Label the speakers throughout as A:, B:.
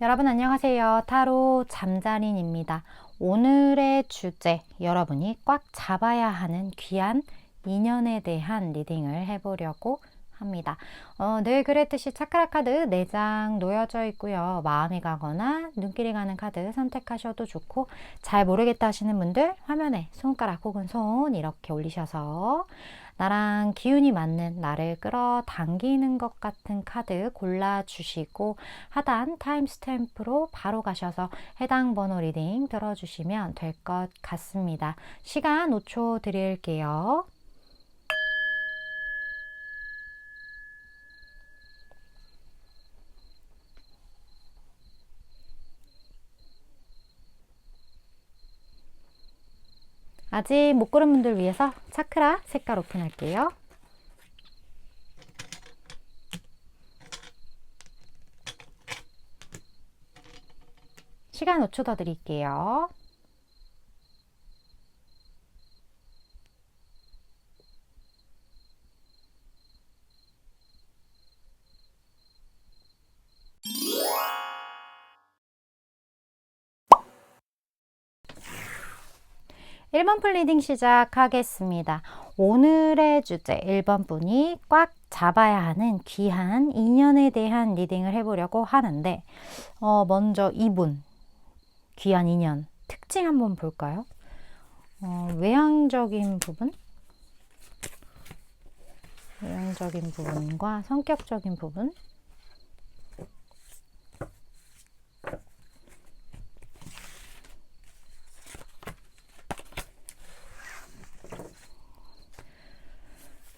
A: 여러분 안녕하세요. 타로 잠자린입니다. 오늘의 주제, 여러분이 꽉 잡아야 하는 귀한 인연에 대한 리딩을 해보려고 합니다. 늘 그랬듯이 차크라 카드 4장 놓여져 있고요. 마음이 가거나 눈길이 가는 카드 선택하셔도 좋고, 잘 모르겠다 하시는 분들 화면에 손가락 혹은 손 이렇게 올리셔서 나랑 기운이 맞는, 나를 끌어당기는 것 같은 카드 골라주시고 하단 타임스탬프로 바로 가셔서 해당 번호 리딩 들어주시면 될 것 같습니다. 시간 5초 드릴게요. 아직 못 고른 분들 위해서 차크라 색깔 오픈할게요. 시간 5초 더 드릴게요. (1번) 풀 리딩 시작하겠습니다. 오늘의 주제 1번 분이 꽉 잡아야 하는 귀한 인연에 대한 리딩을 해보려고 하는데, 먼저 이분 귀한 인연 특징 한번 볼까요? 외향적인 부분과 성격적인 부분,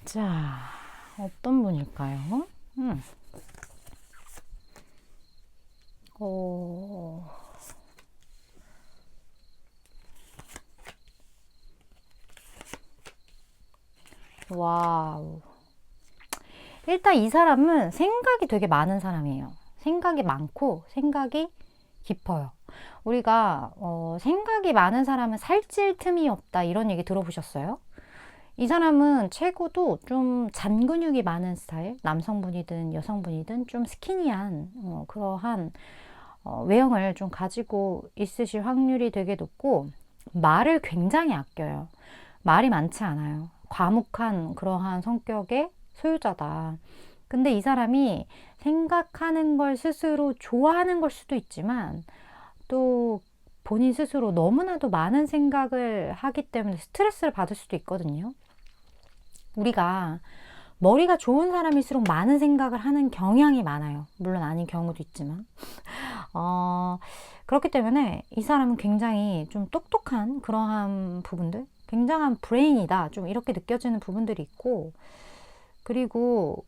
A: 자, 어떤 분일까요? 와우. 일단 이 사람은 생각이 되게 많은 사람이에요. 생각이 많고 생각이 깊어요. 우리가 생각이 많은 사람은 살찔 틈이 없다, 이런 얘기 들어보셨어요? 이 사람은 최고도 좀 잔근육이 많은 스타일, 남성분이든 여성분이든 좀 스키니한 그러한 외형을 좀 가지고 있으실 확률이 되게 높고, 말을 굉장히 아껴요. 말이 많지 않아요. 과묵한 그러한 성격의 소유자다. 근데 이 사람이 생각하는 걸 스스로 좋아하는 걸 수도 있지만, 또 본인 스스로 너무나도 많은 생각을 하기 때문에 스트레스를 받을 수도 있거든요. 우리가 머리가 좋은 사람일수록 많은 생각을 하는 경향이 많아요. 물론 아닌 경우도 있지만. 그렇기 때문에 이 사람은 굉장히 좀 똑똑한 그러한 부분들, 굉장한 브레인이다, 좀 이렇게 느껴지는 부분들이 있고, 그리고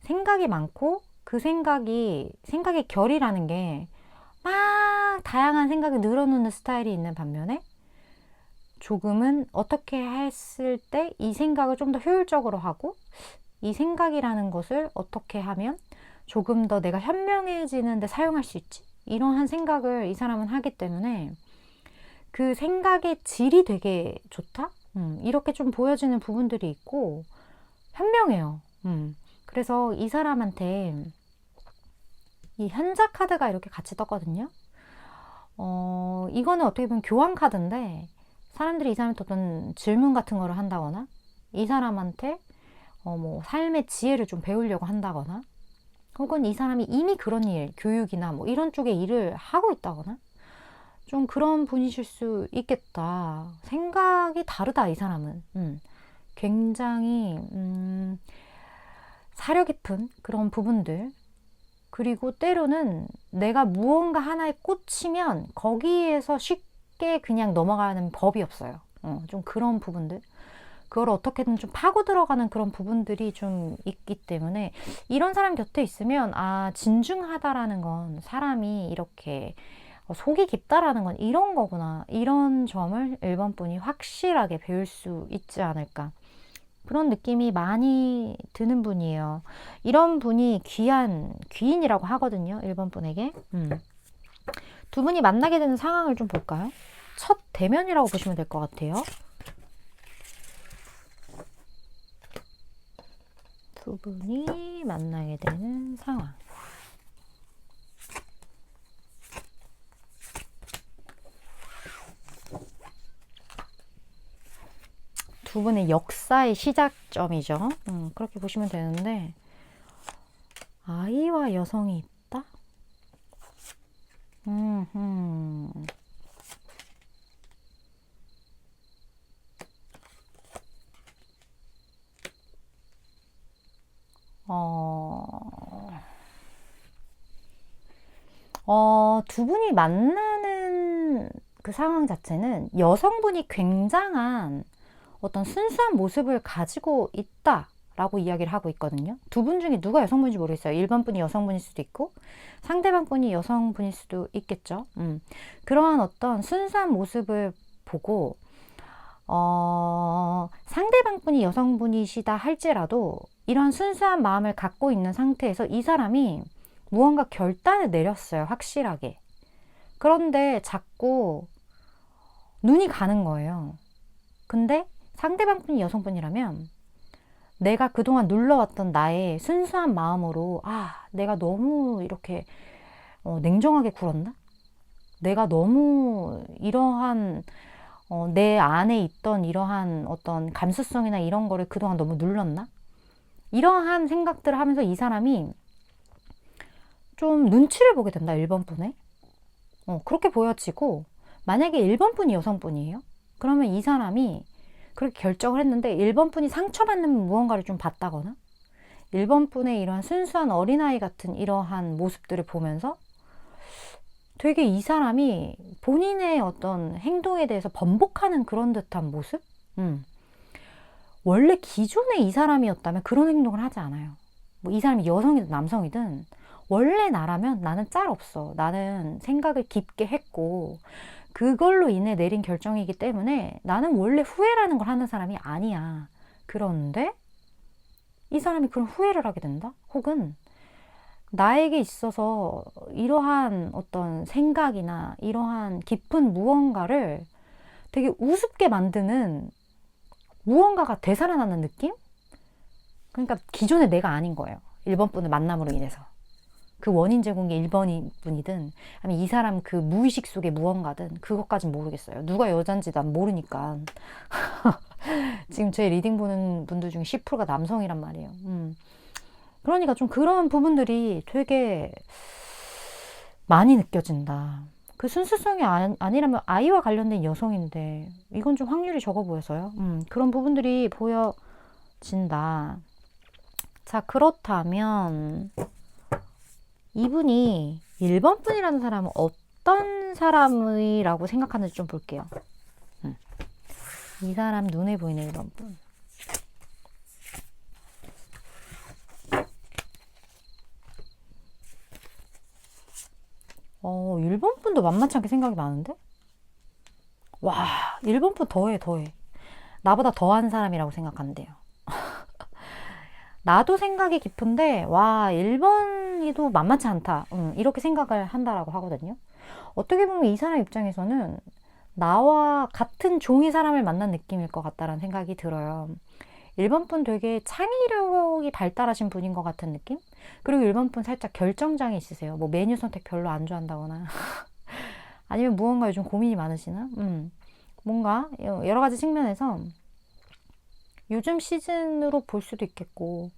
A: 생각이 많고, 그 생각의 결이라는 게 막 다양한 생각을 늘어놓는 스타일이 있는 반면에, 조금은 어떻게 했을 때 이 생각을 좀 더 효율적으로 하고, 이 생각이라는 것을 어떻게 하면 조금 더 내가 현명해지는 데 사용할 수 있지, 이러한 생각을 이 사람은 하기 때문에 그 생각의 질이 되게 좋다? 이렇게 좀 보여지는 부분들이 있고, 현명해요. 그래서 이 사람한테 이 현자 카드가 이렇게 같이 떴거든요. 이거는 어떻게 보면 교환 카드인데, 사람들이 이 사람한테 어떤 질문 같은 거를 한다거나, 이 사람한테 뭐 삶의 지혜를 좀 배우려고 한다거나, 혹은 이 사람이 이미 그런 일, 교육이나 뭐 이런 쪽의 일을 하고 있다거나, 좀 그런 분이실 수 있겠다. 생각이 다르다, 이 사람은. 굉장히 사려 깊은 그런 부분들, 그리고 때로는 내가 무언가 하나에 꽂히면 거기에서 쉽게 그냥 넘어가는 법이 없어요. 좀 그런 부분들, 그걸 어떻게든 좀 파고 들어가는 그런 부분들이 좀 있기 때문에, 이런 사람 곁에 있으면 진중하다라는 건, 사람이 이렇게 속이 깊다라는 건 이런 거구나, 이런 점을 1번 분이 확실하게 배울 수 있지 않을까, 그런 느낌이 많이 드는 분이에요. 이런 분이 귀인이라고 하거든요, 1번 분에게. 두 분이 만나게 되는 상황을 좀 볼까요? 첫 대면이라고 보시면 될 것 같아요. 두 분이 만나게 되는 상황. 두 분의 역사의 시작점이죠. 그렇게 보시면 되는데, 아이와 여성이 있다? 두 분이 만나는 그 상황 자체는 여성분이 굉장한 어떤 순수한 모습을 가지고 있다라고 이야기를 하고 있거든요. 두 분 중에 누가 여성분인지 모르겠어요. 1번 분이 여성분일 수도 있고 상대방 분이 여성분일 수도 있겠죠. 그러한 어떤 순수한 모습을 보고 상대방 분이 여성분이시다 할지라도 이런 순수한 마음을 갖고 있는 상태에서 이 사람이 무언가 결단을 내렸어요. 확실하게. 그런데 자꾸 눈이 가는 거예요. 근데 상대방 분이 여성분이라면 내가 그동안 눌러왔던 나의 순수한 마음으로 내가 너무 이렇게 냉정하게 굴었나? 내가 너무 이러한 내 안에 있던 이러한 어떤 감수성이나 이런 거를 그동안 너무 눌렀나? 이러한 생각들을 하면서 이 사람이 좀 눈치를 보게 된다. 1번 분에. 그렇게 보여지고 만약에 1번 분이 여성분이에요. 그러면 이 사람이 그렇게 결정을 했는데 1번 분이 상처받는 무언가를 좀 봤다거나 1번 분의 이러한 순수한 어린아이 같은 이러한 모습들을 보면서 되게 이 사람이 본인의 어떤 행동에 대해서 번복하는 그런 듯한 모습? 원래 기존에 이 사람이었다면 그런 행동을 하지 않아요. 뭐 이 사람이 여성이든 남성이든 원래 나라면 나는 짤 없어. 나는 생각을 깊게 했고 그걸로 인해 내린 결정이기 때문에 나는 원래 후회라는 걸 하는 사람이 아니야. 그런데 이 사람이 그런 후회를 하게 된다? 혹은 나에게 있어서 이러한 어떤 생각이나 이러한 깊은 무언가를 되게 우습게 만드는 무언가가 되살아나는 느낌? 그러니까 기존의 내가 아닌 거예요. 1번 분을 만남으로 인해서. 그 원인 제공이 1번 분이든 아니면 이 사람 그 무의식 속의 무언가든 그것까진 모르겠어요. 누가 여잔지 난 모르니까. 지금 제 리딩 보는 분들 중에 10%가 남성이란 말이에요. 그러니까 좀 그런 부분들이 되게 많이 느껴진다. 그 순수성이 아니라면 아이와 관련된 여성인데 이건 좀 확률이 적어 보여서요. 그런 부분들이 보여진다. 자, 그렇다면 이분이 1번 분이라는 사람은 어떤 사람이라고 생각하는지 좀 볼게요. 이 사람 눈에 보이는 1번 분. 어, 1번 분도 만만치 않게 생각이 많은데? 와, 1번 분 더해. 나보다 더한 사람이라고 생각한대요. 나도 생각이 깊은데, 와, 1번이도 만만치 않다. 이렇게 생각을 한다라고 하거든요. 어떻게 보면 이 사람 입장에서는 나와 같은 종의 사람을 만난 느낌일 것 같다라는 생각이 들어요. 1번 분 되게 창의력이 발달하신 분인 것 같은 느낌? 그리고 1번 분 살짝 결정장애 있으세요. 뭐 메뉴 선택 별로 안 좋아한다거나 아니면 무언가 요즘 고민이 많으시나? 뭔가 여러 가지 측면에서 요즘 시즌으로 볼 수도 있겠고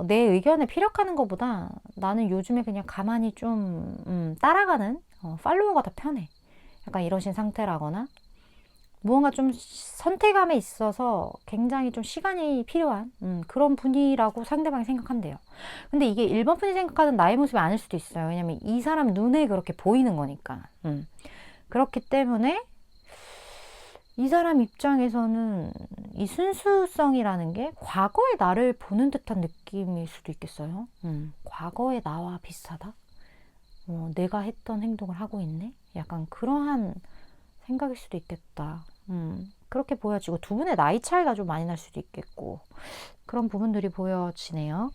A: 내 의견에 피력하는 것보다 나는 요즘에 그냥 가만히 좀 따라가는 팔로워가 더 편해. 약간 이러신 상태라거나 무언가 좀 선택감에 있어서 굉장히 좀 시간이 필요한 그런 분이라고 상대방이 생각한대요. 근데 이게 1번 분이 생각하는 나의 모습이 아닐 수도 있어요. 왜냐면 이 사람 눈에 그렇게 보이는 거니까. 그렇기 때문에 이 사람 입장에서는 이 순수성이라는 게 과거의 나를 보는 듯한 느낌일 수도 있겠어요. 과거의 나와 비슷하다? 내가 했던 행동을 하고 있네? 약간 그러한 생각일 수도 있겠다. 그렇게 보여지고 두 분의 나이 차이가 좀 많이 날 수도 있겠고 그런 부분들이 보여지네요.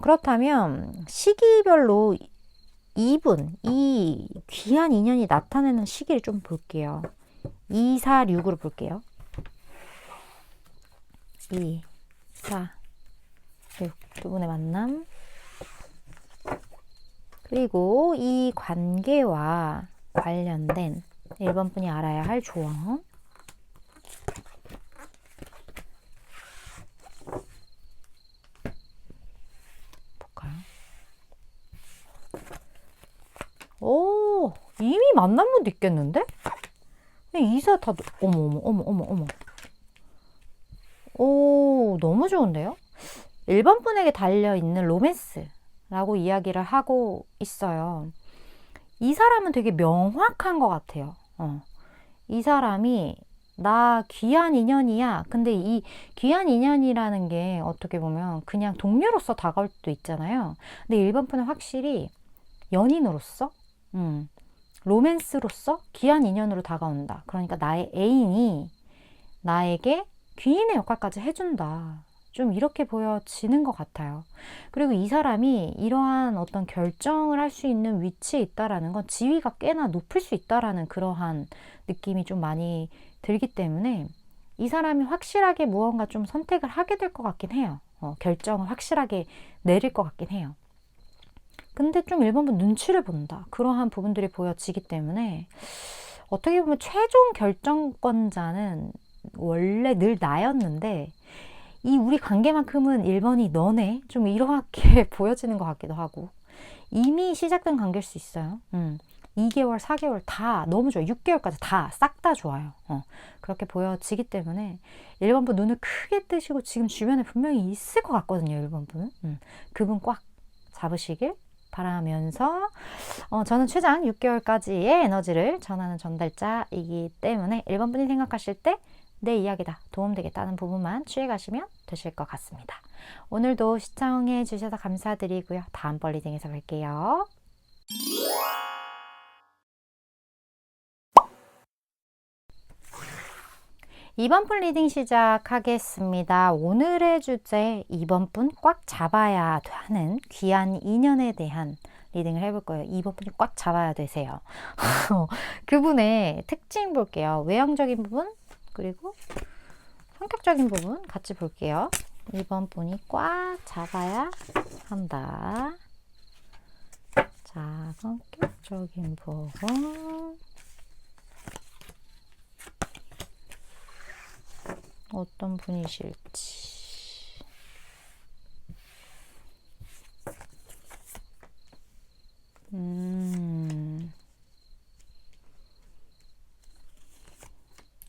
A: 그렇다면 시기별로 이분, 이 귀한 인연이 나타나는 시기를 좀 볼게요. 2, 4, 6으로 볼게요. 2, 4, 6. 두 분의 만남. 그리고 이 관계와 관련된 1번 분이 알아야 할 조언. 오, 이미 만난 분도 있겠는데? 이사 다, 어머, 어머, 어머, 어머, 어머. 오, 너무 좋은데요? 1번 분에게 달려있는 로맨스라고 이야기를 하고 있어요. 이 사람은 되게 명확한 것 같아요. 이 사람이 나 귀한 인연이야. 근데 이 귀한 인연이라는 게 어떻게 보면 그냥 동료로서 다가올 수도 있잖아요. 근데 1번 분은 확실히 연인으로서, 로맨스로서 귀한 인연으로 다가온다. 그러니까 나의 애인이 나에게 귀인의 역할까지 해준다. 좀 이렇게 보여지는 것 같아요. 그리고 이 사람이 이러한 어떤 결정을 할 수 있는 위치에 있다라는 건 지위가 꽤나 높을 수 있다라는 그러한 느낌이 좀 많이 들기 때문에 이 사람이 확실하게 무언가 좀 선택을 하게 될 것 같긴 해요. 결정을 확실하게 내릴 것 같긴 해요. 근데 좀 1번분 눈치를 본다. 그러한 부분들이 보여지기 때문에 어떻게 보면 최종 결정권자는 원래 늘 나였는데 이 우리 관계만큼은 1번이 너네? 좀 이렇게 보여지는 것 같기도 하고 이미 시작된 관계일 수 있어요. 2개월, 4개월 다 너무 좋아요. 6개월까지 다 싹 다 좋아요. 그렇게 보여지기 때문에 1번분 눈을 크게 뜨시고 지금 주변에 분명히 있을 것 같거든요. 1번분은. 그분 꽉 잡으시길 바라면서 저는 최장 6개월까지의 에너지를 전하는 전달자이기 때문에 1번분이 생각하실 때 내 이야기다, 도움되겠다는 부분만 취해가시면 되실 것 같습니다. 오늘도 시청해 주셔서 감사드리고요. 다음번 리딩에서 뵐게요. 2번 분 리딩 시작하겠습니다. 오늘의 주제 2번 분 꽉 잡아야 하는 귀한 인연에 대한 리딩을 해볼 거예요. 2번 분이 꽉 잡아야 되세요. 그분의 특징 볼게요. 외형적인 부분 그리고 성격적인 부분 같이 볼게요. 2번 분이 꽉 잡아야 한다. 자, 성격적인 부분 어떤 분이실지.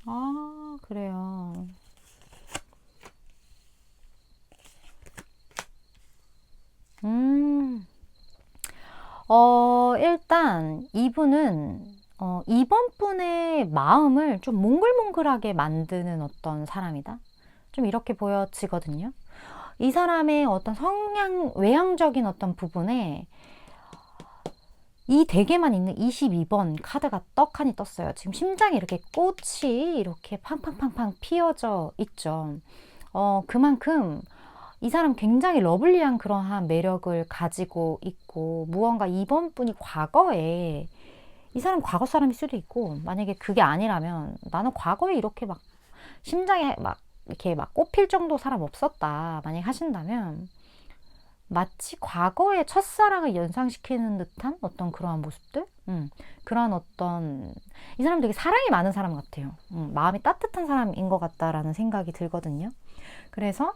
A: 아, 그래요. 일단 이분은 2번 분의 마음을 좀 몽글몽글하게 만드는 어떤 사람이다. 좀 이렇게 보여지거든요. 이 사람의 어떤 외향적인 어떤 부분에 이 덱에만 있는 22번 카드가 떡하니 떴어요. 지금 심장에 이렇게 꽃이 이렇게 팡팡팡팡 피어져 있죠. 그만큼 이 사람 굉장히 러블리한 그러한 매력을 가지고 있고 무언가 2번 분이 과거에 이 사람 과거 사람일 수도 있고 만약에 그게 아니라면 나는 과거에 이렇게 막 심장에 막 이렇게 막 꼽힐 정도 사람 없었다 만약에 하신다면 마치 과거의 첫사랑을 연상시키는 듯한 어떤 그러한 모습들? 그런 어떤 이 사람 되게 사랑이 많은 사람 같아요. 마음이 따뜻한 사람인 것 같다라는 생각이 들거든요. 그래서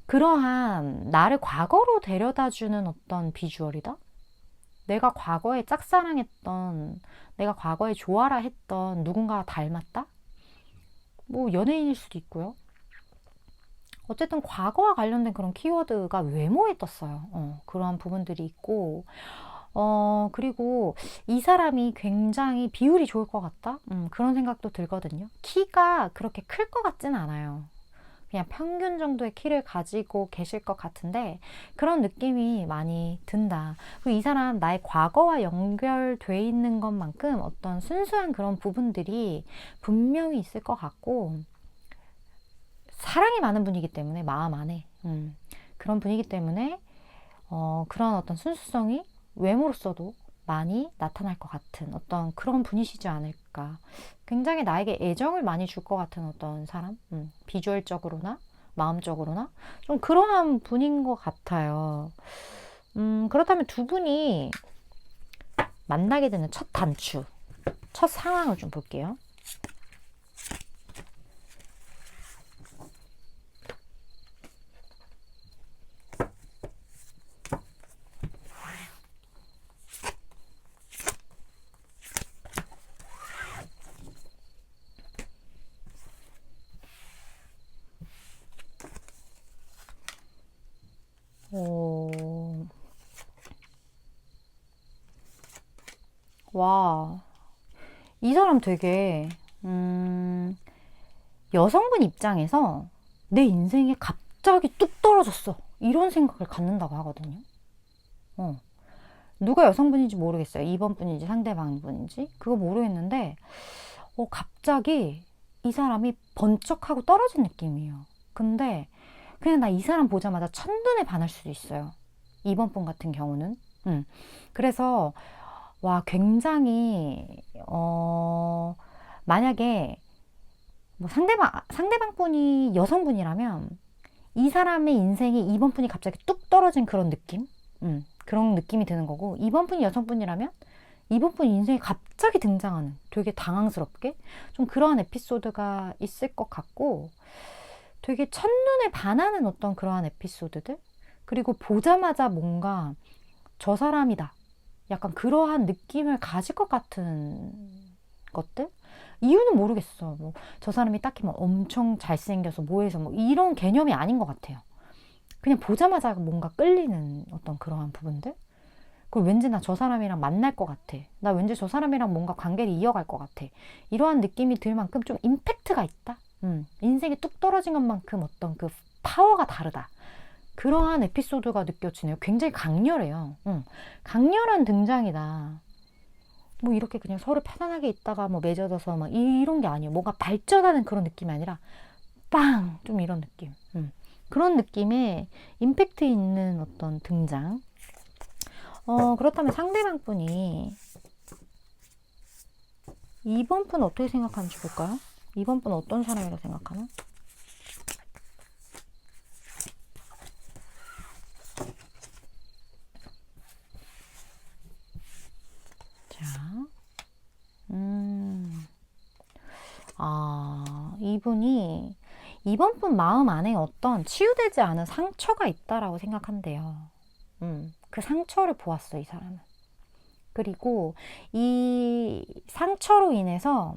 A: 그러한 나를 과거로 데려다주는 어떤 비주얼이다? 내가 과거에 짝사랑했던, 내가 과거에 좋아라 했던 누군가와 닮았다? 뭐 연예인일 수도 있고요. 어쨌든 과거와 관련된 그런 키워드가 외모에 떴어요. 그런 부분들이 있고, 그리고 이 사람이 굉장히 비율이 좋을 것 같다? 그런 생각도 들거든요. 키가 그렇게 클 것 같진 않아요. 그냥 평균 정도의 키를 가지고 계실 것 같은데 그런 느낌이 많이 든다. 그리고 이 사람 나의 과거와 연결돼 있는 것만큼 어떤 순수한 그런 부분들이 분명히 있을 것 같고 사랑이 많은 분이기 때문에 마음 안에 그런 분이기 때문에 그런 어떤 순수성이 외모로서도 많이 나타날 것 같은 어떤 그런 분이시지 않을까. 굉장히 나에게 애정을 많이 줄 것 같은 어떤 사람, 비주얼적으로나 마음적으로나 좀 그러한 분인 것 같아요. 그렇다면 두 분이 만나게 되는 첫 단추, 첫 상황을 좀 볼게요. 와, 이 사람 되게, 여성분 입장에서 내 인생에 갑자기 뚝 떨어졌어. 이런 생각을 갖는다고 하거든요. 어. 누가 여성분인지 모르겠어요. 2번 분인지 상대방 분인지. 그거 모르겠는데, 갑자기 이 사람이 번쩍하고 떨어진 느낌이에요. 근데 그냥 나 이 사람 보자마자 첫눈에 반할 수도 있어요. 2번 분 같은 경우는. 그래서 와, 굉장히 만약에 뭐 상대방 분이 여성분이라면 이 사람의 인생에 2번 분이 갑자기 뚝 떨어진 그런 느낌? 그런 느낌이 드는 거고, 2번 분이 여성분이라면 2번 분 인생에 갑자기 등장하는 되게 당황스럽게 좀 그러한 에피소드가 있을 것 같고, 되게 첫눈에 반하는 어떤 그러한 에피소드들, 그리고 보자마자 뭔가 저 사람이다, 약간 그러한 느낌을 가질 것 같은 것들. 이유는 모르겠어. 뭐 저 사람이 딱히 뭐 엄청 잘생겨서 뭐해서 뭐 이런 개념이 아닌 것 같아요. 그냥 보자마자 뭔가 끌리는 어떤 그러한 부분들. 그리고 왠지 나 저 사람이랑 만날 것 같아. 나 왠지 저 사람이랑 뭔가 관계를 이어갈 것 같아. 이러한 느낌이 들 만큼 좀 임팩트가 있다. 인생이 뚝 떨어진 것만큼 어떤 그 파워가 다르다. 그러한 에피소드가 느껴지네요. 굉장히 강렬해요. 강렬한 등장이다. 뭐 이렇게 그냥 서로 편안하게 있다가 뭐 맺어져서 막 이런 게 아니에요. 뭔가 발전하는 그런 느낌이 아니라 빵! 좀 이런 느낌. 그런 느낌의 임팩트 있는 어떤 등장. 그렇다면 상대방 분이 2번 분 어떻게 생각하는지 볼까요? 2번 분 어떤 사람이라고 생각하나? 자, 이분이 2번 분 마음 안에 어떤 치유되지 않은 상처가 있다라고 생각한대요. 그 상처를 보았어, 이 사람은. 그리고 이 상처로 인해서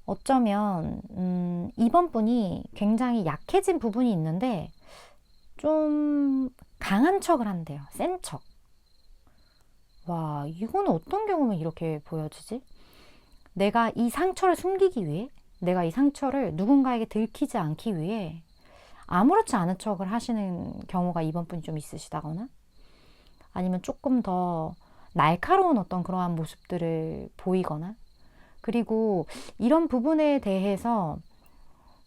A: 어쩌면 2번 분이 굉장히 약해진 부분이 있는데 좀 강한 척을 한대요. 센 척. 와, 이거는 어떤 경우면 이렇게 보여지지? 내가 이 상처를 숨기기 위해, 내가 이 상처를 누군가에게 들키지 않기 위해 아무렇지 않은 척을 하시는 경우가 2번 분이 좀 있으시다거나, 아니면 조금 더 날카로운 어떤 그러한 모습들을 보이거나, 그리고 이런 부분에 대해서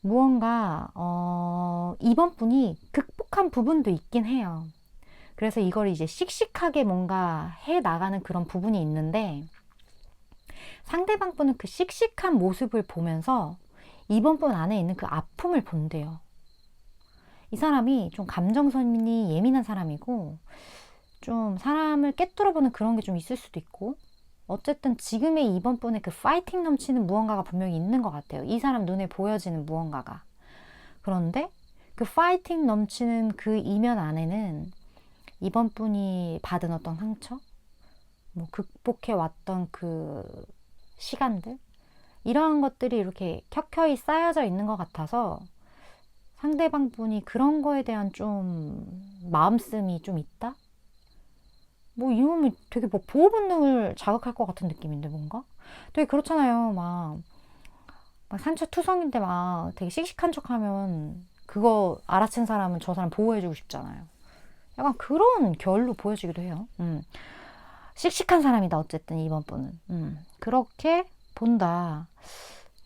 A: 무언가 2번 분이 극복한 부분도 있긴 해요. 그래서 이걸 이제 씩씩하게 뭔가 해 나가는 그런 부분이 있는데, 상대방 분은 그 씩씩한 모습을 보면서 2번 분 안에 있는 그 아픔을 본대요. 이 사람이 좀 감정선이 예민한 사람이고, 좀 사람을 꿰뚫어보는 그런 게 좀 있을 수도 있고, 어쨌든 지금의 2번 분의 그 파이팅 넘치는 무언가가 분명히 있는 것 같아요. 이 사람 눈에 보여지는 무언가가. 그런데 그 파이팅 넘치는 그 이면 안에는 2번 분이 받은 어떤 상처, 뭐 극복해 왔던 그 시간들, 이러한 것들이 이렇게 켜켜이 쌓여져 있는 것 같아서 상대방 분이 그런 거에 대한 좀 마음씀이 좀 있다? 뭐 이러면 되게 뭐 보호 본능을 자극할 것 같은 느낌인데, 뭔가 되게 그렇잖아요. 막 산처투성인데 막 되게 씩씩한 척하면 그거 알아챈 사람은 저 사람 보호해주고 싶잖아요. 약간 그런 결로 보여지기도 해요. 씩씩한 사람이다, 어쨌든 2번 분은. 그렇게 본다.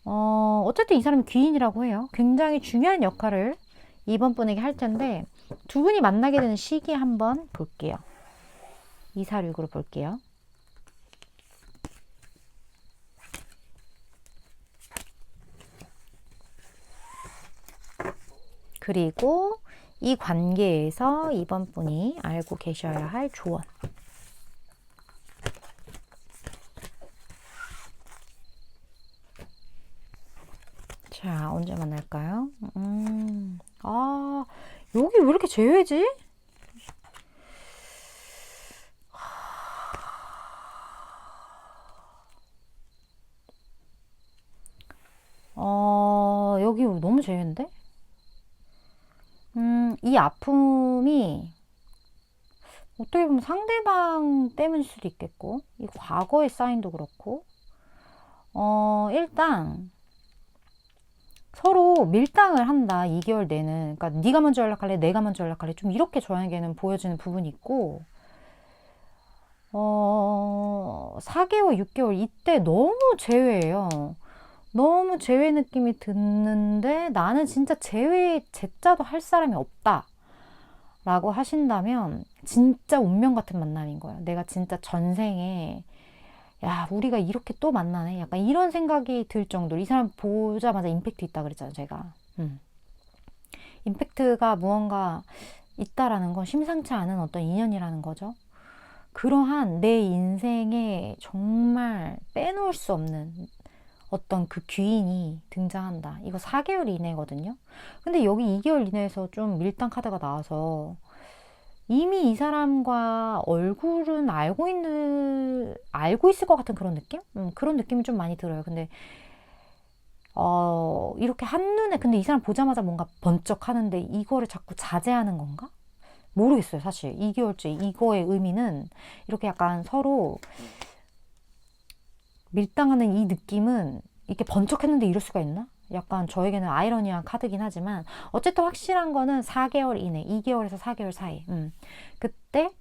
A: 어쨌든 이 사람이 귀인이라고 해요. 굉장히 중요한 역할을 2번 분에게 할 텐데, 두 분이 만나게 되는 시기 한번 볼게요. 246으로 볼게요. 그리고 이 관계에서 2번 분이 알고 계셔야 할 조언. 자, 언제 만날까요? 여기 왜 이렇게 제외지? 여기 너무 제외인데? 이 아픔이 어떻게 보면 상대방 때문일 수도 있겠고, 이 과거의 사인도 그렇고, 일단 서로 밀당을 한다. 2개월 내는. 그러니까 네가 먼저 연락할래, 내가 먼저 연락할래. 좀 이렇게 저에게는 보여지는 부분이 있고, 4개월, 6개월 이때 너무 제외예요. 너무 제외 느낌이 드는데 나는 진짜 제외 제자도 할 사람이 없다 라고 하신다면 진짜 운명 같은 만남인 거예요. 내가 진짜 전생에 야 우리가 이렇게 또 만나네 약간 이런 생각이 들 정도로 이 사람 보자마자 임팩트 있다 그랬잖아요 제가. 임팩트가 무언가 있다라는 건 심상치 않은 어떤 인연이라는 거죠. 그러한 내 인생에 정말 빼놓을 수 없는 어떤 그 귀인이 등장한다. 이거 4개월 이내거든요. 근데 여기 2개월 이내에서 좀 밀당 카드가 나와서 이미 이 사람과 얼굴은 알고 있을 것 같은 그런 느낌? 그런 느낌이 좀 많이 들어요. 근데 이렇게 한눈에 근데 이 사람 보자마자 뭔가 번쩍 하는데 이거를 자꾸 자제하는 건가? 모르겠어요, 사실. 2개월째 이거의 의미는 이렇게 약간 서로 밀당하는 이 느낌은 이렇게 번쩍했는데 이럴 수가 있나? 약간 저에게는 아이러니한 카드긴 하지만 어쨌든 확실한 거는 4개월 이내, 2개월에서 4개월 사이. 그때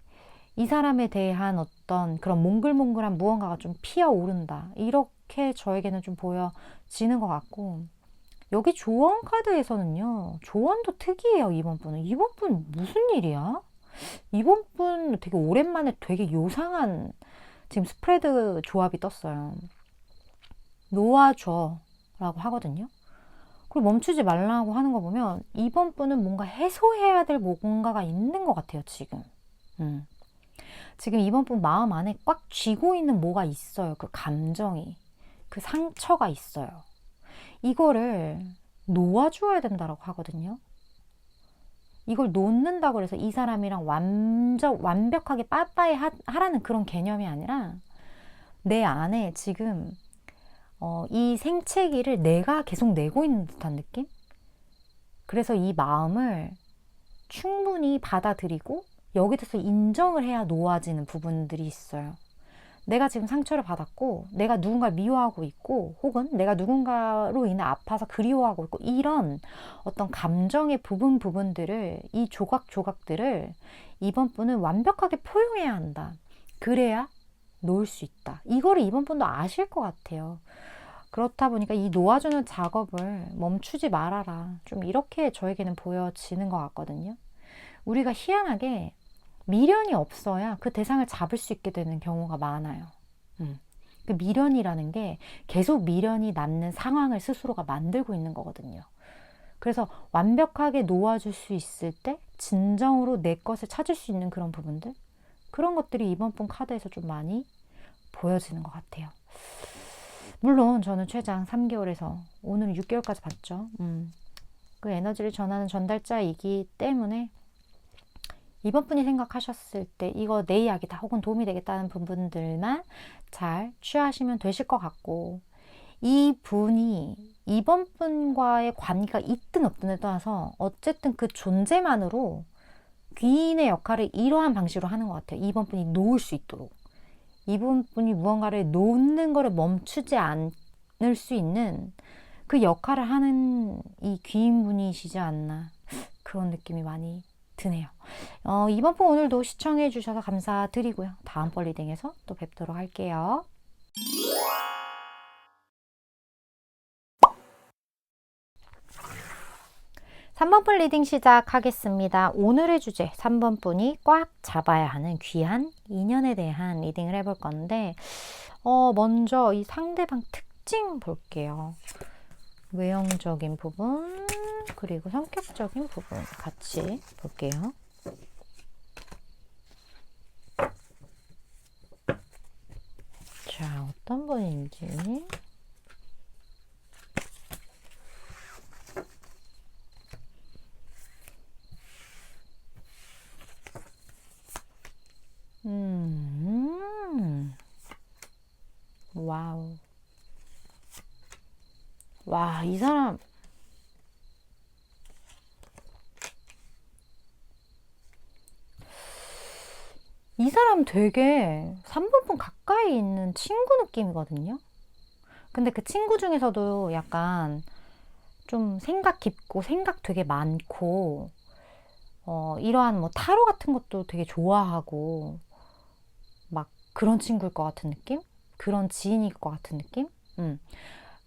A: 이 사람에 대한 어떤 그런 몽글몽글한 무언가가 좀 피어오른다. 이렇게 저에게는 좀 보여지는 것 같고 여기 조언 카드에서는요. 조언도 특이해요. 이번 분은. 이번 분 무슨 일이야? 이번 분 되게 오랜만에 되게 요상한 지금 스프레드 조합이 떴어요. 놓아줘 라고 하거든요. 그리고 멈추지 말라고 하는 거 보면 이번 분은 뭔가 해소해야 될 뭔가가 있는 것 같아요. 지금. 지금 이번 분 마음 안에 꽉 쥐고 있는 뭐가 있어요. 그 감정이. 그 상처가 있어요. 이거를 놓아줘야 된다고 하거든요. 이걸 놓는다고 해서 이 사람이랑 완벽하게 빠빠이 하라는 그런 개념이 아니라 내 안에 지금 이 생채기를 내가 계속 내고 있는 듯한 느낌? 그래서 이 마음을 충분히 받아들이고 여기 대해서 인정을 해야 놓아지는 부분들이 있어요. 내가 지금 상처를 받았고 내가 누군가를 미워하고 있고 혹은 내가 누군가로 인해 아파서 그리워하고 있고 이런 어떤 감정의 부분들을 이 조각들을 이번 분은 완벽하게 포용해야 한다. 그래야 놓을 수 있다. 이거를 이번 분도 아실 것 같아요. 그렇다 보니까 이 놓아주는 작업을 멈추지 말아라. 좀 이렇게 저에게는 보여지는 것 같거든요. 우리가 희한하게 미련이 없어야 그 대상을 잡을 수 있게 되는 경우가 많아요. 그 미련이라는 게 계속 미련이 남는 상황을 스스로가 만들고 있는 거거든요. 그래서 완벽하게 놓아줄 수 있을 때 진정으로 내 것을 찾을 수 있는 그런 부분들 그런 것들이 이번 분 카드에서 좀 많이 보여지는 것 같아요. 물론 저는 최장 3개월에서 오늘은 6개월까지 봤죠. 그 에너지를 전하는 전달자이기 때문에 이번 분이 생각하셨을 때 이거 내 이야기다 혹은 도움이 되겠다는 부분들만 잘 취하시면 되실 것 같고 이 분이 이번 분과의 관계가 있든 없든에 떠나서 어쨌든 그 존재만으로 귀인의 역할을 이러한 방식으로 하는 것 같아요. 이번 분이 놓을 수 있도록. 이번 분이 무언가를 놓는 거를 멈추지 않을 수 있는 그 역할을 하는 이 귀인분이시지 않나 그런 느낌이 많이 드네요. 이번 분 오늘도 시청해 주셔서 감사드리고요. 다음번 리딩에서 또 뵙도록 할게요. 3번 분 리딩 시작하겠습니다. 오늘의 주제 3번 분이 꽉 잡아야 하는 귀한 인연에 대한 리딩을 해볼 건데 먼저 이 상대방 특징 볼게요. 외형적인 부분 그리고 성격적인 부분 같이 볼게요. 자, 어떤 분인지 와우. 와, 이 사람 이 사람 되게 3번 분 가까이 있는 친구 느낌이거든요. 근데 그 친구 중에서도 약간 좀 생각 깊고 생각 되게 많고 이러한 뭐 타로 같은 것도 되게 좋아하고 막 그런 친구일 것 같은 느낌? 그런 지인일 것 같은 느낌?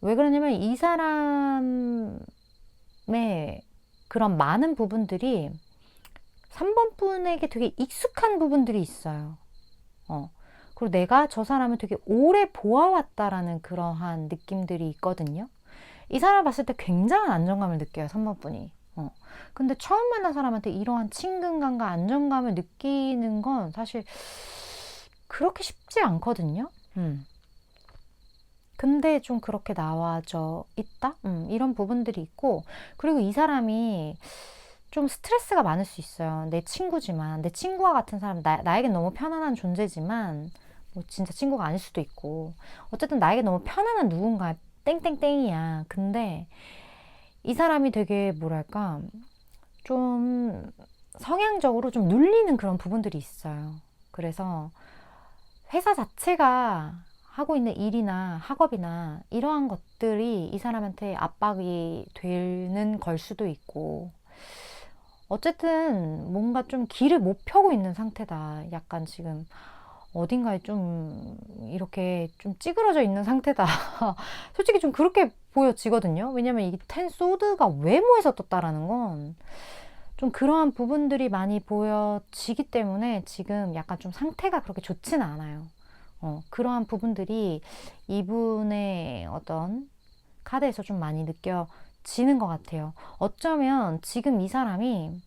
A: 왜 그러냐면 이 사람의 그런 많은 부분들이 3번 분에게 되게 익숙한 부분들이 있어요. 그리고 내가 저 사람을 되게 오래 보아왔다라는 그러한 느낌들이 있거든요. 이 사람 봤을 때 굉장한 안정감을 느껴요, 3번 분이. 근데 처음 만난 사람한테 이러한 친근감과 안정감을 느끼는 건 사실 그렇게 쉽지 않거든요. 근데 좀 그렇게 나와져 있다? 이런 부분들이 있고, 그리고 이 사람이 좀 스트레스가 많을 수 있어요. 내 친구지만, 내 친구와 같은 사람, 나에겐 너무 편안한 존재지만, 뭐 진짜 친구가 아닐 수도 있고, 어쨌든 나에게 너무 편안한 누군가, 땡땡땡이야. 근데 이 사람이 되게 뭐랄까, 좀 성향적으로 좀 눌리는 그런 부분들이 있어요. 그래서 회사 자체가 하고 있는 일이나 학업이나 이러한 것들이 이 사람한테 압박이 되는 걸 수도 있고, 어쨌든 뭔가 좀 길을 못 펴고 있는 상태다. 약간 지금 어딘가에 좀 이렇게 좀 찌그러져 있는 상태다. 솔직히 좀 그렇게 보여지거든요. 왜냐면 이 텐 소드가 외모에서 떴다라는 건 좀 그러한 부분들이 많이 보여지기 때문에 지금 약간 좀 상태가 그렇게 좋지는 않아요. 그러한 부분들이 이분의 어떤 카드에서 좀 많이 느껴지는 것 같아요. 어쩌면 지금 이 사람이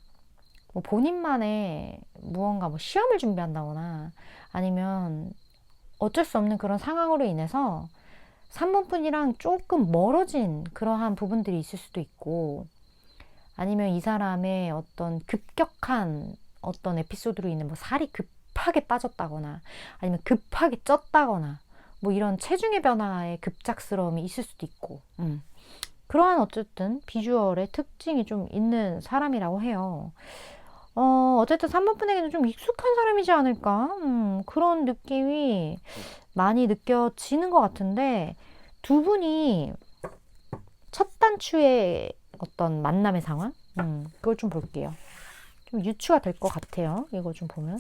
A: 뭐 본인만의 무언가 뭐 시험을 준비한다거나 아니면 어쩔 수 없는 그런 상황으로 인해서 3번 분이랑 조금 멀어진 그러한 부분들이 있을 수도 있고, 아니면 이 사람의 어떤 급격한 어떤 에피소드로 인해 뭐 살이 급하게 빠졌다거나 아니면 급하게 쪘다거나 뭐 이런 체중의 변화에 급작스러움이 있을 수도 있고, 그러한 어쨌든 비주얼의 특징이 좀 있는 사람이라고 해요. 어쨌든 3번 분에게는 좀 익숙한 사람이지 않을까? 그런 느낌이 많이 느껴지는 것 같은데, 두 분이 첫 단추의 어떤 만남의 상황? 그걸 좀 볼게요. 좀 유추가 될 것 같아요. 이거 좀 보면.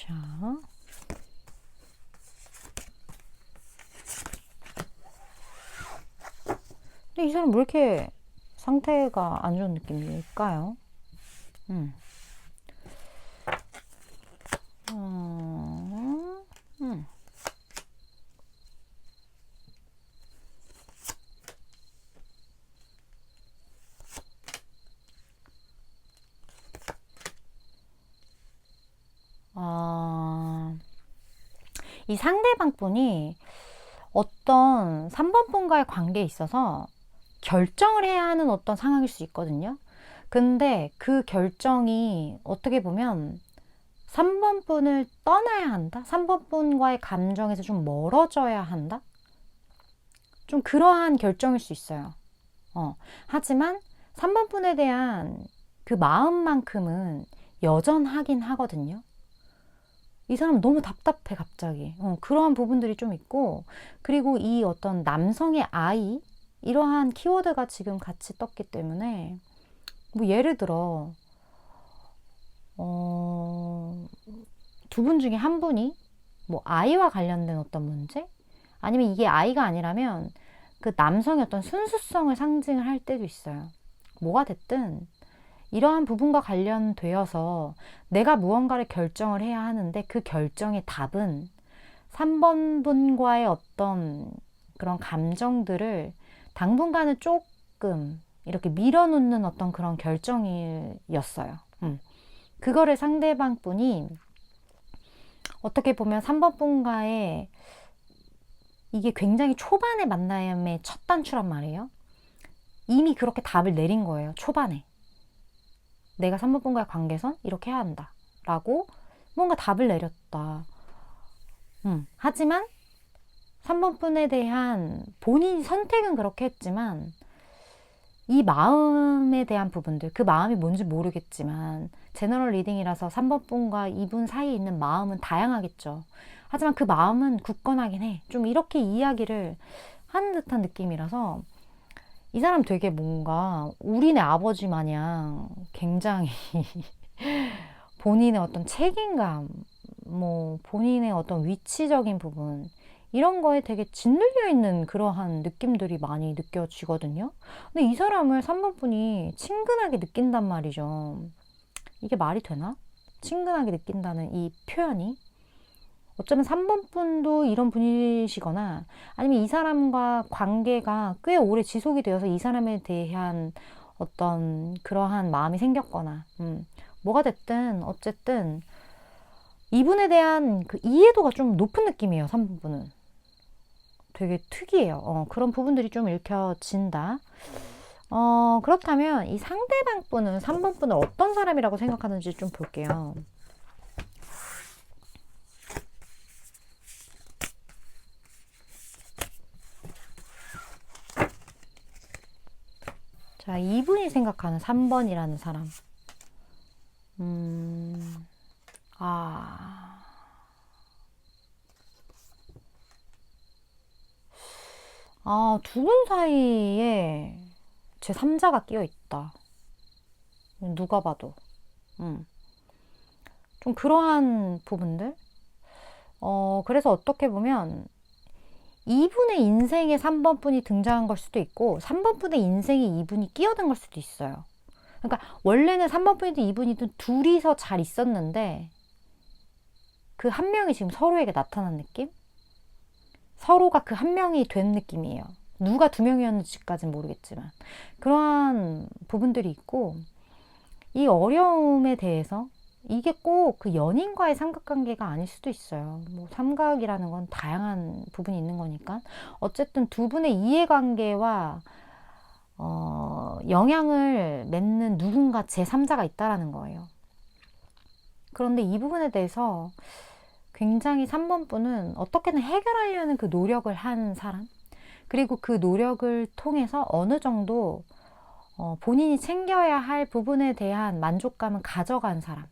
A: 자. 근데 이 사람 왜 이렇게 상태가 안 좋은 느낌일까요? 음. 음. 이 상대방 분이 어떤 3번 분과의 관계에 있어서 결정을 해야 하는 어떤 상황일 수 있거든요. 근데 그 결정이 어떻게 보면 3번 분을 떠나야 한다? 3번 분과의 감정에서 좀 멀어져야 한다? 좀 그러한 결정일 수 있어요. 하지만 3번 분에 대한 그 마음만큼은 여전하긴 하거든요. 이 사람 너무 답답해, 갑자기. 그러한 부분들이 좀 있고, 그리고 이 어떤 남성의 아이, 이러한 키워드가 지금 같이 떴기 때문에, 뭐 예를 들어, 두 분 중에 한 분이 뭐 아이와 관련된 어떤 문제? 아니면 이게 아이가 아니라면 그 남성의 어떤 순수성을 상징을 할 때도 있어요. 뭐가 됐든 이러한 부분과 관련되어서 내가 무언가를 결정을 해야 하는데 그 결정의 답은 3번 분과의 어떤 그런 감정들을 당분간은 조금 이렇게 밀어놓는 어떤 그런 결정이었어요. 그거를 상대방 분이 어떻게 보면 3번 분과의 이게 굉장히 초반의 만남의 첫 단추란 말이에요. 이미 그렇게 답을 내린 거예요, 초반에. 내가 3번 분과의 관계선 이렇게 해야 한다 라고 뭔가 답을 내렸다. 하지만 3번 분에 대한 본인이 선택은 그렇게 했지만 이 마음에 대한 부분들, 그 마음이 뭔지 모르겠지만 제너럴 리딩이라서 3번 분과 이분 사이에 있는 마음은 다양하겠죠. 하지만 그 마음은 굳건하긴 해. 좀 이렇게 이야기를 하는 듯한 느낌이라서 이 사람 되게 뭔가 우리네 아버지 마냥 굉장히 본인의 어떤 책임감, 뭐 본인의 어떤 위치적인 부분 이런 거에 되게 짓눌려 있는 그러한 느낌들이 많이 느껴지거든요. 근데 이 사람을 3번 분이 친근하게 느낀단 말이죠. 이게 말이 되나? 친근하게 느낀다는 이 표현이 어쩌면 3번 분도 이런 분이시거나 아니면 이 사람과 관계가 꽤 오래 지속이 되어서 이 사람에 대한 어떤 그러한 마음이 생겼거나 뭐가 됐든 어쨌든 이분에 대한 그 이해도가 좀 높은 느낌이에요. 3번 분은 되게 특이해요. 그런 부분들이 좀 읽혀진다. 그렇다면 이 상대방 분은 3번 분을 어떤 사람이라고 생각하는지 좀 볼게요. 자, 이분이 생각하는 3번이라는 사람. 아. 두 분 사이에 제 3자가 끼어 있다. 누가 봐도. 좀 그러한 부분들? 그래서 어떻게 보면 이분의 인생에 3번 분이 등장한 걸 수도 있고 3번 분의 인생에 이분이 끼어든 걸 수도 있어요. 그러니까 원래는 3번 분이든 이분이든 둘이서 잘 있었는데 그 한 명이 지금 서로에게 나타난 느낌? 서로가 그 한 명이 된 느낌이에요. 누가 두 명이었는지까지는 모르겠지만 그러한 부분들이 있고 이 어려움에 대해서 이게 꼭 그 연인과의 삼각관계가 아닐 수도 있어요. 뭐 삼각이라는 건 다양한 부분이 있는 거니까 어쨌든 두 분의 이해관계와 영향을 맺는 누군가 제3자가 있다라는 거예요. 그런데 이 부분에 대해서 굉장히 3번 분은 어떻게든 해결하려는 그 노력을 한 사람, 그리고 그 노력을 통해서 어느 정도 본인이 챙겨야 할 부분에 대한 만족감은 가져간 사람.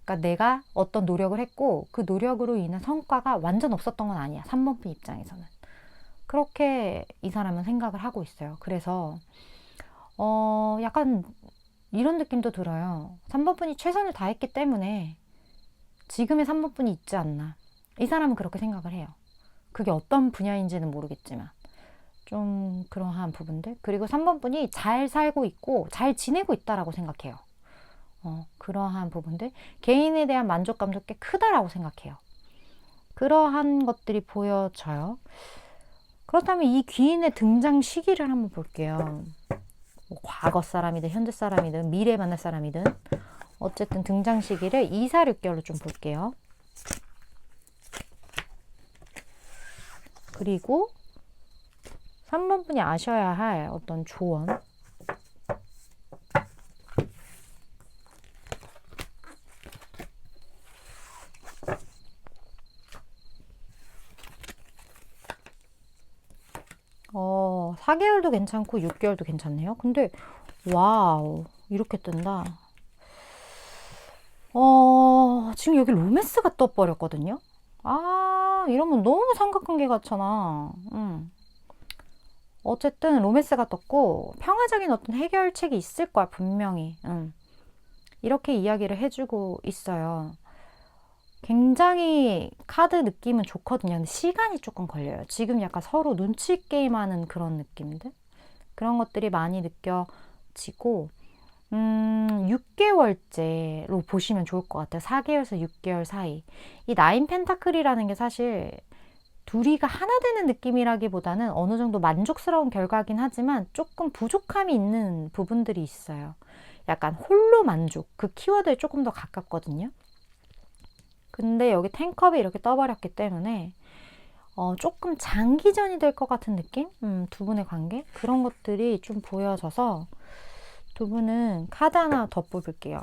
A: 그러니까 내가 어떤 노력을 했고 그 노력으로 인한 성과가 완전 없었던 건 아니야. 3번 분 입장에서는. 그렇게 이 사람은 생각을 하고 있어요. 그래서 약간 이런 느낌도 들어요. 3번 분이 최선을 다했기 때문에 지금의 3번 분이 있지 않나. 이 사람은 그렇게 생각을 해요. 그게 어떤 분야인지는 모르겠지만 좀 그러한 부분들. 그리고 3번 분이 잘 살고 있고 잘 지내고 있다라고 생각해요. 그러한 부분들. 개인에 대한 만족감도 꽤 크다라고 생각해요. 그러한 것들이 보여져요. 그렇다면 이 귀인의 등장 시기를 한번 볼게요. 뭐 과거 사람이든 현재 사람이든 미래 만날 사람이든 어쨌든 등장 시기를 2, 4, 6개월로 좀 볼게요. 그리고 3번 분이 아셔야 할 어떤 조언. 어, 4개월도 괜찮고 6개월도 괜찮네요. 근데 와우, 이렇게 뜬다. 지금 여기 로맨스가 떠버렸거든요. 이러면 너무 삼각관계 같잖아. 어쨌든 로맨스가 떴고 평화적인 어떤 해결책이 있을 거야, 분명히. 이렇게 이야기를 해주고 있어요. 굉장히 카드 느낌은 좋거든요. 근데 시간이 조금 걸려요. 지금 약간 서로 눈치 게임하는 그런 느낌들? 그런 것들이 많이 느껴지고 6개월째로 보시면 좋을 것 같아요. 4개월에서 6개월 사이. 이 나인 펜타클이라는 게 사실 둘이가 하나 되는 느낌이라기보다는 어느 정도 만족스러운 결과긴 하지만 조금 부족함이 있는 부분들이 있어요. 약간 홀로 만족. 그 키워드에 조금 더 가깝거든요. 근데 여기 텐컵이 이렇게 떠버렸기 때문에 조금 장기전이 될 것 같은 느낌? 두 분의 관계? 그런 것들이 좀 보여져서 두 분은 카드 하나 더 뽑을게요.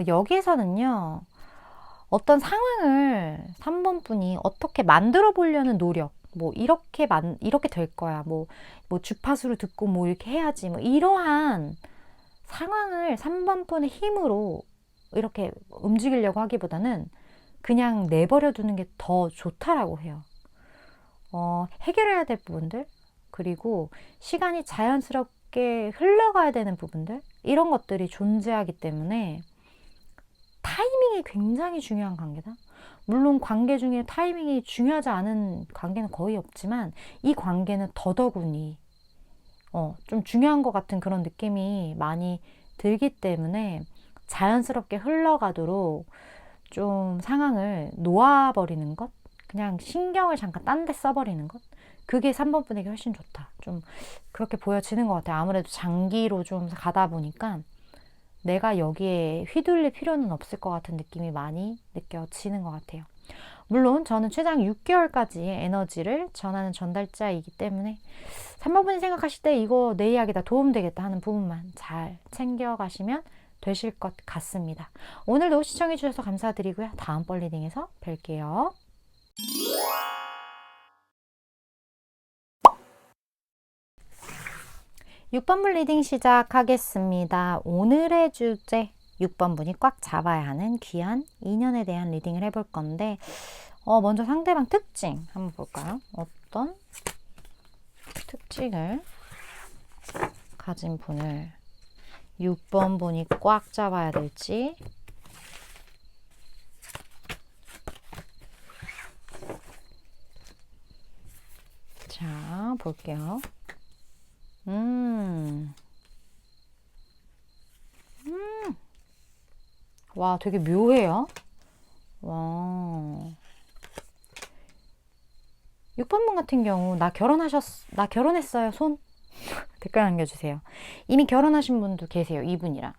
A: 여기에서는요, 어떤 상황을 3번 분이 어떻게 만들어 보려는 노력, 뭐, 이렇게 될 거야. 뭐, 주파수를 듣고 뭐, 이렇게 해야지. 뭐, 이러한 상황을 3번 분의 힘으로 이렇게 움직이려고 하기보다는 그냥 내버려 두는 게 더 좋다라고 해요. 해결해야 될 부분들, 그리고 시간이 자연스럽게 흘러가야 되는 부분들, 이런 것들이 존재하기 때문에 타이밍이 굉장히 중요한 관계다. 물론 관계 중에 타이밍이 중요하지 않은 관계는 거의 없지만 이 관계는 더더군이 좀 중요한 것 같은 그런 느낌이 많이 들기 때문에 자연스럽게 흘러가도록 좀 상황을 놓아버리는 것, 그냥 신경을 잠깐 딴 데 써버리는 것, 그게 3번 분에게 훨씬 좋다. 좀 그렇게 보여지는 것 같아요. 아무래도 장기로 좀 가다 보니까 내가 여기에 휘둘릴 필요는 없을 것 같은 느낌이 많이 느껴지는 것 같아요. 물론 저는 최장 6개월까지의 에너지를 전하는 전달자이기 때문에 3번 분이 생각하실 때 이거 내 이야기다, 도움되겠다 하는 부분만 잘 챙겨가시면 되실 것 같습니다. 오늘도 시청해주셔서 감사드리고요. 다음번 리딩에서 뵐게요. 6번분 리딩 시작하겠습니다. 오늘의 주제, 6번분이 꽉 잡아야 하는 귀한 인연에 대한 리딩을 해볼 건데, 먼저 상대방 특징 한번 볼까요? 어떤 특징을 가진 분을 6번분이 꽉 잡아야 될지. 자, 볼게요. 와, 되게 묘해요. 와. 6번분 같은 경우, 나 결혼했어요, 손? 댓글 남겨주세요. 이미 결혼하신 분도 계세요, 이분이랑.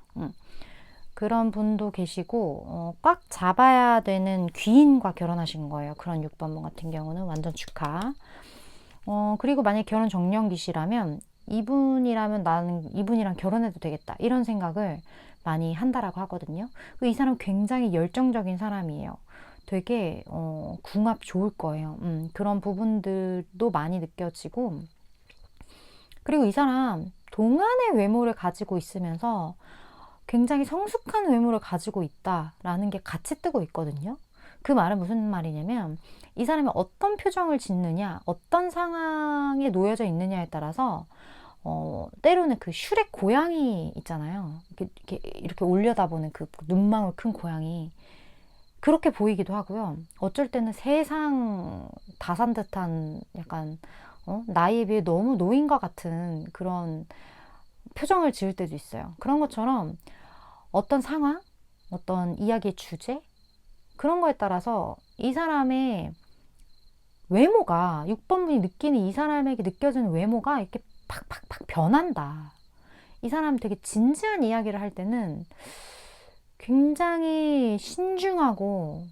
A: 그런 분도 계시고, 꽉 잡아야 되는 귀인과 결혼하신 거예요. 그런 6번분 같은 경우는 완전 축하. 그리고 만약 결혼 정년기시라면, 이분이라면 나는 이분이랑 결혼해도 되겠다, 이런 생각을 많이 한다라고 하거든요. 이 사람 굉장히 열정적인 사람이에요. 되게 궁합 좋을 거예요. 그런 부분들도 많이 느껴지고, 그리고 이 사람 동안의 외모를 가지고 있으면서 굉장히 성숙한 외모를 가지고 있다라는 게 같이 뜨고 있거든요. 그 말은 무슨 말이냐면 이 사람이 어떤 표정을 짓느냐, 어떤 상황에 놓여져 있느냐에 따라서 때로는 그 슈렉 고양이 있잖아요. 이렇게 올려다보는 그 눈망울 큰 고양이, 그렇게 보이기도 하고요. 어쩔 때는 세상 다 산 듯한 약간 나이에 비해 너무 노인과 같은 그런 표정을 지을 때도 있어요. 그런 것처럼 어떤 상황, 어떤 이야기의 주제, 그런 거에 따라서 이 사람의 외모가, 6번분이 느끼는 이 사람에게 느껴지는 외모가 이렇게 팍팍팍 변한다. 이 사람 되게 진지한 이야기를 할 때는 굉장히 신중하고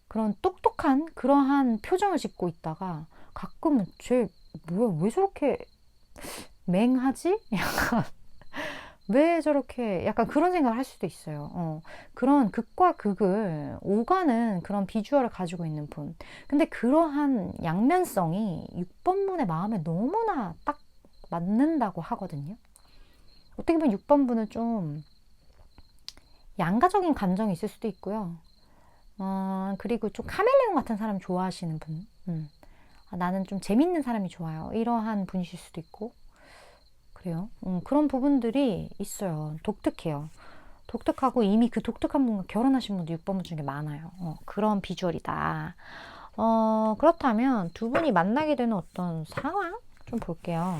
A: 그런 똑똑한 그러한 표정을 짓고 있다가 가끔은 쟤 뭐야, 왜 저렇게 맹하지? 약간 왜 저렇게, 약간 그런 생각을 할 수도 있어요. 그런 극과 극을 오가는 그런 비주얼을 가지고 있는 분. 근데 그러한 양면성이 6번분의 마음에 너무나 딱 맞는다고 하거든요. 어떻게 보면 6번분은 좀 양가적인 감정이 있을 수도 있고요. 그리고 좀 카멜레온 같은 사람 좋아하시는 분. 나는 좀 재밌는 사람이 좋아요, 이러한 분이실 수도 있고. 그래요. 그런 부분들이 있어요. 독특해요. 독특하고 이미 그 독특한 분과 결혼하신 분도 6번분 중에 많아요. 그런 비주얼이다. 그렇다면 두 분이 만나게 되는 어떤 상황? 좀 볼게요.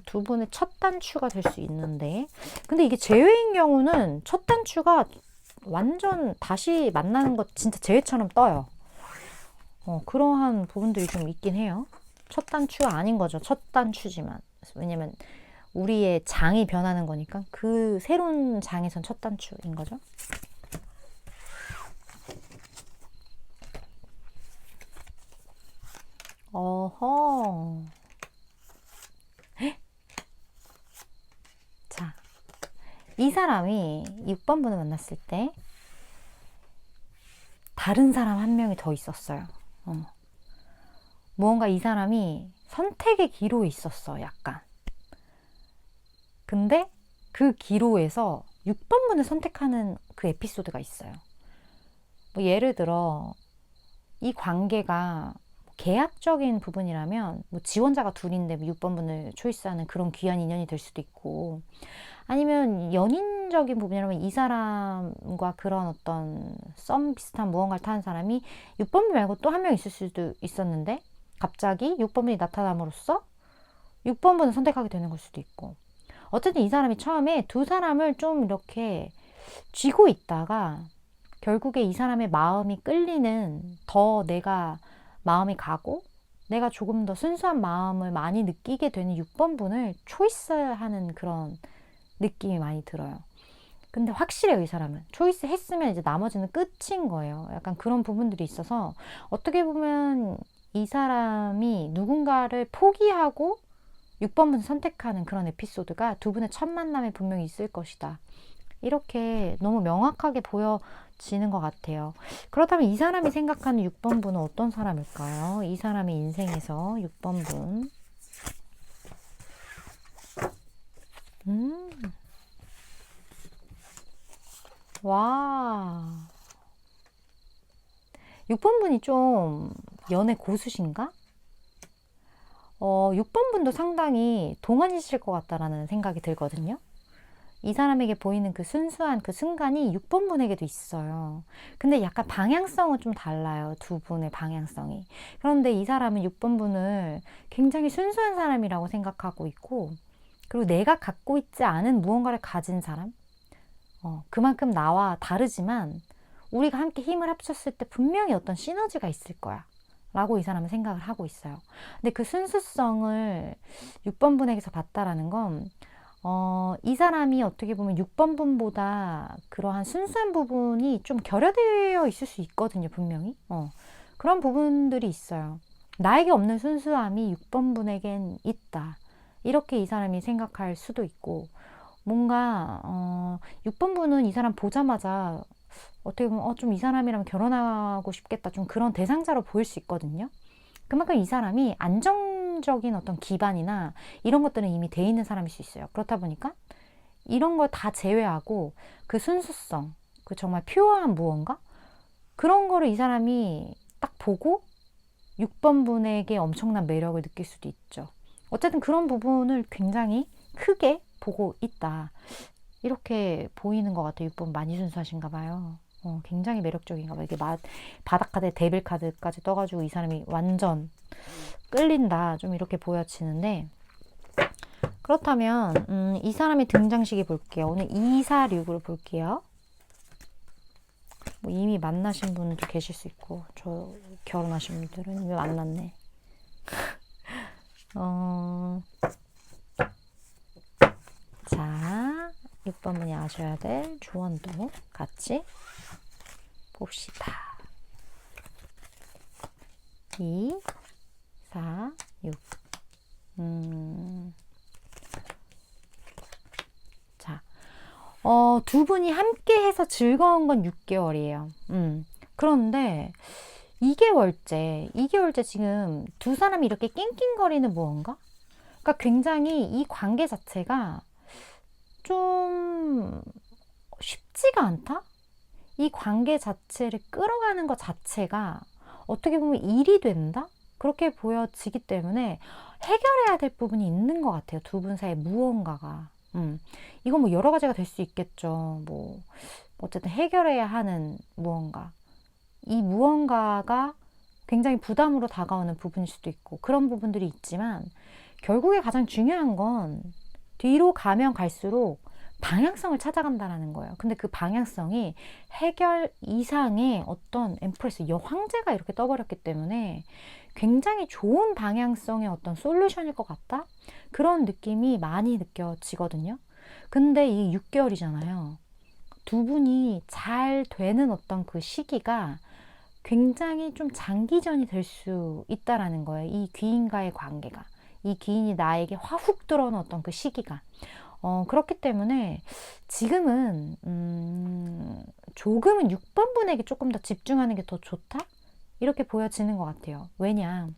A: 두 분의 첫 단추가 될 수 있는데, 근데 이게 재회인 경우는 첫 단추가 완전 다시 만나는 것 진짜 재회처럼 떠요. 그러한 부분들이 좀 있긴 해요. 첫 단추가 아닌 거죠. 첫 단추지만. 왜냐면 우리의 장이 변하는 거니까 그 새로운 장에선 첫 단추인 거죠. 어허. 이 사람이 6번 분을 만났을 때 다른 사람 한 명이 더 있었어요. 무언가 이 사람이 선택의 기로에 있었어, 약간. 근데 그 기로에서 6번 분을 선택하는 그 에피소드가 있어요. 뭐 예를 들어 이 관계가 계약적인 부분이라면 뭐 지원자가 둘인데 6번 분을 초이스하는 그런 귀한 인연이 될 수도 있고, 아니면 연인적인 부분이라면 이 사람과 그런 어떤 썸 비슷한 무언가를 타는 사람이 6번 분 말고 또 한 명 있을 수도 있었는데 갑자기 6번 분이 나타남으로써 6번 분을 선택하게 되는 걸 수도 있고, 어쨌든 이 사람이 처음에 두 사람을 좀 이렇게 쥐고 있다가 결국에 이 사람의 마음이 끌리는, 더 내가 마음이 가고 내가 조금 더 순수한 마음을 많이 느끼게 되는 6번 분을 초이스하는 그런 느낌이 많이 들어요. 근데 확실해요, 이 사람은. 초이스 했으면 이제 나머지는 끝인 거예요. 약간 그런 부분들이 있어서 어떻게 보면 이 사람이 누군가를 포기하고 6번 분 선택하는 그런 에피소드가 두 분의 첫 만남에 분명히 있을 것이다. 이렇게 너무 명확하게 보여지는 것 같아요. 그렇다면 이 사람이 생각하는 6번 분은 어떤 사람일까요? 이 사람의 인생에서 6번 분. 와. 6번 분이 좀 연애 고수신가? 6번 분도 상당히 동안이실 것 같다라는 생각이 들거든요. 이 사람에게 보이는 그 순수한 그 순간이 6번 분에게도 있어요. 근데 약간 방향성은 좀 달라요. 두 분의 방향성이. 그런데 이 사람은 6번 분을 굉장히 순수한 사람이라고 생각하고 있고, 그리고 내가 갖고 있지 않은 무언가를 가진 사람? 그만큼 나와 다르지만 우리가 함께 힘을 합쳤을 때 분명히 어떤 시너지가 있을 거야 라고 이 사람은 생각을 하고 있어요. 근데 그 순수성을 6번 분에게서 봤다라는 건 이 사람이 어떻게 보면 6번 분보다 그러한 순수한 부분이 좀 결여되어 있을 수 있거든요, 분명히. 그런 부분들이 있어요. 나에게 없는 순수함이 6번 분에겐 있다. 이렇게 이 사람이 생각할 수도 있고, 뭔가 6번 분은 이 사람 보자마자 어떻게 보면 좀 이 사람이랑 결혼하고 싶겠다, 좀 그런 대상자로 보일 수 있거든요. 그만큼 이 사람이 안정적인 어떤 기반이나 이런 것들은 이미 돼 있는 사람일 수 있어요. 그렇다 보니까 이런 걸 다 제외하고 그 순수성, 그 정말 퓨어한 무언가, 그런 거를 이 사람이 딱 보고 6번 분에게 엄청난 매력을 느낄 수도 있죠. 어쨌든 그런 부분을 굉장히 크게 보고 있다. 이렇게 보이는 것 같아요. 6번 많이 순수하신가 봐요. 굉장히 매력적인가 봐요. 이게 바닥카드, 데빌 카드까지 떠가지고 이 사람이 완전 끌린다. 좀 이렇게 보여지는데, 그렇다면 이 사람의 등장시기 볼게요. 오늘 246을 볼게요. 뭐 이미 만나신 분도 계실 수 있고, 저 결혼하신 분들은 이미 만났네. 자, 6번 분이 아셔야 될 조언도 같이 봅시다. 2, 4, 6. 자, 두 분이 함께 해서 즐거운 건 6개월이에요. 그런데 2개월째 지금 두 사람이 이렇게 낑낑거리는 무언가? 그러니까 굉장히 이 관계 자체가 좀 쉽지가 않다? 이 관계 자체를 끌어가는 것 자체가 어떻게 보면 일이 된다? 그렇게 보여지기 때문에 해결해야 될 부분이 있는 것 같아요. 두 분 사이에 무언가가. 이건 뭐 여러 가지가 될 수 있겠죠. 뭐 어쨌든 해결해야 하는 무언가. 이 무언가가 굉장히 부담으로 다가오는 부분일 수도 있고, 그런 부분들이 있지만 결국에 가장 중요한 건 뒤로 가면 갈수록 방향성을 찾아간다는 거예요. 근데 그 방향성이 해결 이상의 어떤 엠프레스, 여황제가 이렇게 떠버렸기 때문에 굉장히 좋은 방향성의 어떤 솔루션일 것 같다? 그런 느낌이 많이 느껴지거든요. 근데 이 6개월이잖아요. 두 분이 잘 되는 어떤 그 시기가 굉장히 좀 장기전이 될 수 있다라는 거예요. 이 귀인과의 관계가. 이 귀인이 나에게 화훅 들어오는 어떤 그 시기가. 그렇기 때문에 지금은 조금은 6번 분에게 조금 더 집중하는 게 더 좋다? 이렇게 보여지는 것 같아요. 왜냐?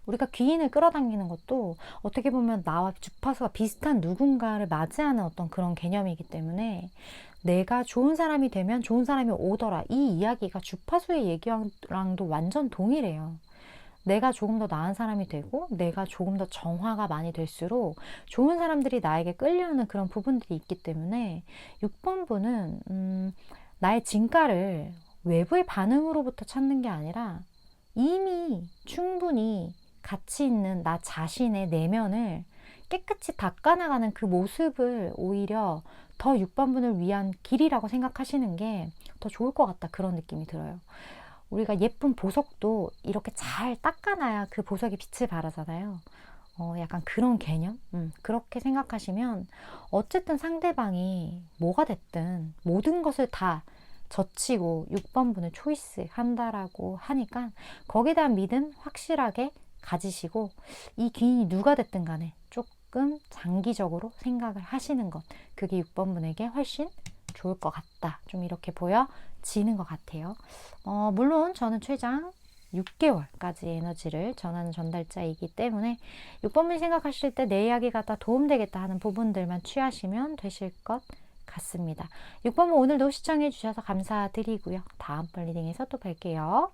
A: 우리가 귀인을 끌어당기는 것도 어떻게 보면 나와 주파수가 비슷한 누군가를 맞이하는 어떤 그런 개념이기 때문에 내가 좋은 사람이 되면 좋은 사람이 오더라. 이 이야기가 주파수의 얘기랑도 완전 동일해요. 내가 조금 더 나은 사람이 되고 내가 조금 더 정화가 많이 될수록 좋은 사람들이 나에게 끌려오는 그런 부분들이 있기 때문에 6번 분은 나의 진가를 외부의 반응으로부터 찾는 게 아니라 이미 충분히 가치 있는 나 자신의 내면을 깨끗이 닦아나가는 그 모습을 오히려 더 6번 분을 위한 길이라고 생각하시는 게 더 좋을 것 같다, 그런 느낌이 들어요. 우리가 예쁜 보석도 이렇게 잘 닦아놔야 그 보석이 빛을 발하잖아요. 약간 그런 개념? 그렇게 생각하시면 어쨌든 상대방이 뭐가 됐든 모든 것을 다 젖히고 6번 분을 초이스 한다라고 하니까 거기에 대한 믿음 확실하게 가지시고 이 귀인이 누가 됐든 간에 조금 장기적으로 생각을 하시는 것, 그게 6번 분에게 훨씬 좋을 것 같다. 좀 이렇게 보여지는 것 같아요. 물론 저는 최장 6개월까지 에너지를 전하는 전달자이기 때문에 6번분 생각하실 때 내 이야기가 다 도움되겠다 하는 부분들만 취하시면 되실 것 같습니다. 6번분 오늘도 시청해 주셔서 감사드리고요. 다음번 리딩에서 또 뵐게요.